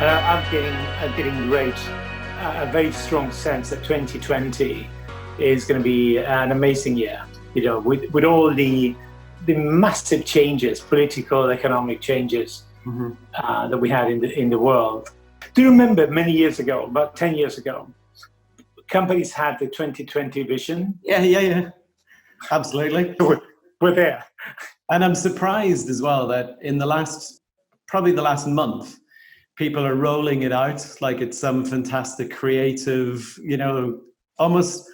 I'm getting a very strong sense that 2020 is going to be an amazing year. You know, with all the massive changes, political, economic changes that we had in the world. Do you remember many years ago, about 10 years ago, companies had the 2020 vision? Yeah. Absolutely. We're there. And I'm surprised as well that in probably the last month, people are rolling it out like it's some fantastic creative, almost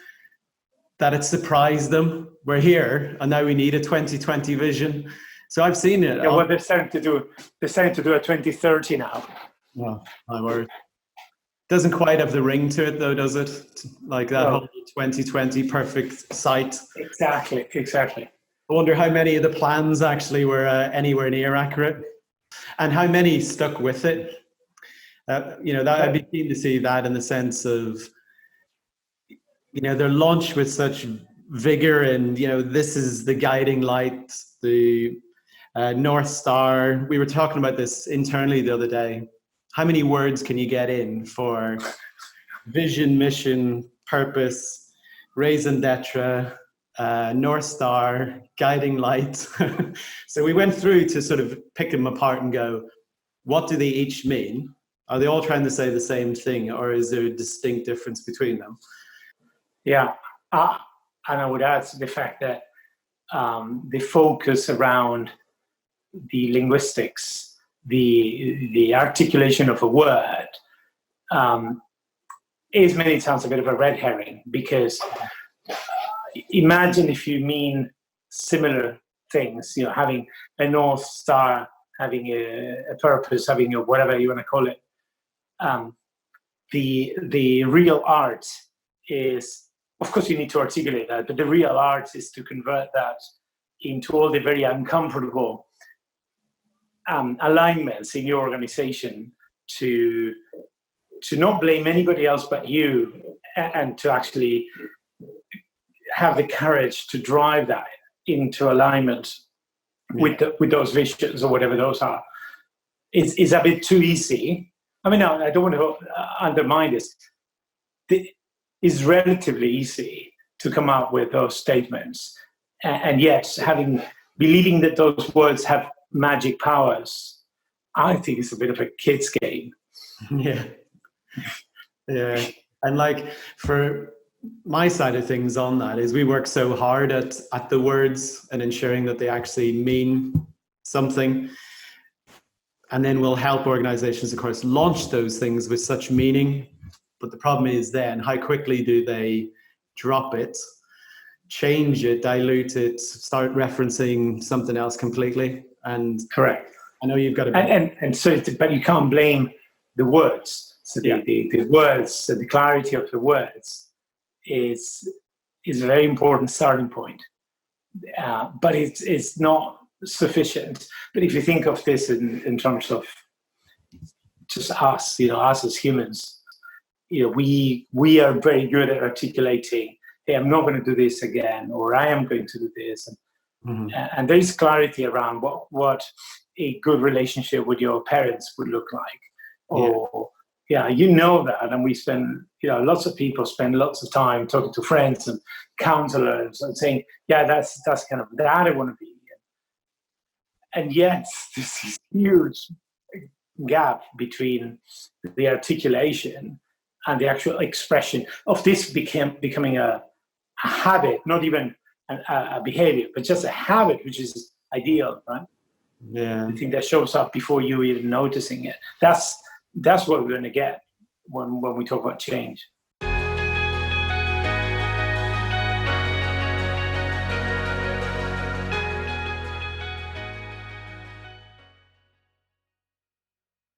that it surprised them. We're here and now we need a 2020 vision. So I've seen it. Yeah, what they're starting to do a 2030 now. Well, my word. Doesn't quite have the ring to it though, does it? Like that whole 2020 perfect sight. Exactly. I wonder how many of the plans actually were anywhere near accurate, and how many stuck with it. I'd be keen to see that in the sense of, they're launched with such vigor, and this is the guiding light, the Northstar. We were talking about this internally the other day. How many words can you get in for vision, mission, purpose, raison d'etre, Northstar, guiding light? So we went through to sort of pick them apart and go, what do they each mean? Are they all trying to say the same thing, or is there a distinct difference between them? Yeah, and I would add to the fact that the focus around the linguistics, the articulation of a word, is many times a bit of a red herring, because imagine if you mean similar things, having a North Star, having a purpose, having a whatever you want to call it. The real art is, of course, you need to articulate that, but the real art is to convert that into all the very uncomfortable alignments in your organization, to not blame anybody else but you, and to actually have the courage to drive that into alignment with those visions or whatever those are. It's a bit too easy. I mean, I don't want to undermine this. It's relatively easy to come up with those statements, and yet believing that those words have magic powers, I think it's a bit of a kid's game. Yeah. And like, for my side of things on that is, we work so hard at the words and ensuring that they actually mean something. And then we'll help organizations, of course, launch those things with such meaning. But the problem is then, how quickly do they drop it, change it, dilute it, start referencing something else completely? And correct. I know you've got to and so, but you can't blame the words. So the words, the clarity of the words is a very important starting point. But it's not sufficient. But if you think of this in terms of just us, us as humans, we are very good at articulating, hey, I'm not going to do this again, or I am going to do this. And there is clarity around what a good relationship with your parents would look like. Or, that. And we spend, lots of people spend lots of time talking to friends and counselors and saying, that's kind of that I want to be. And yet, this huge gap between the articulation and the actual expression of this becoming a habit, not even a behavior, but just a habit, which is ideal, right? Yeah. I think that shows up before you even noticing it. That's what we're going to get when we talk about change.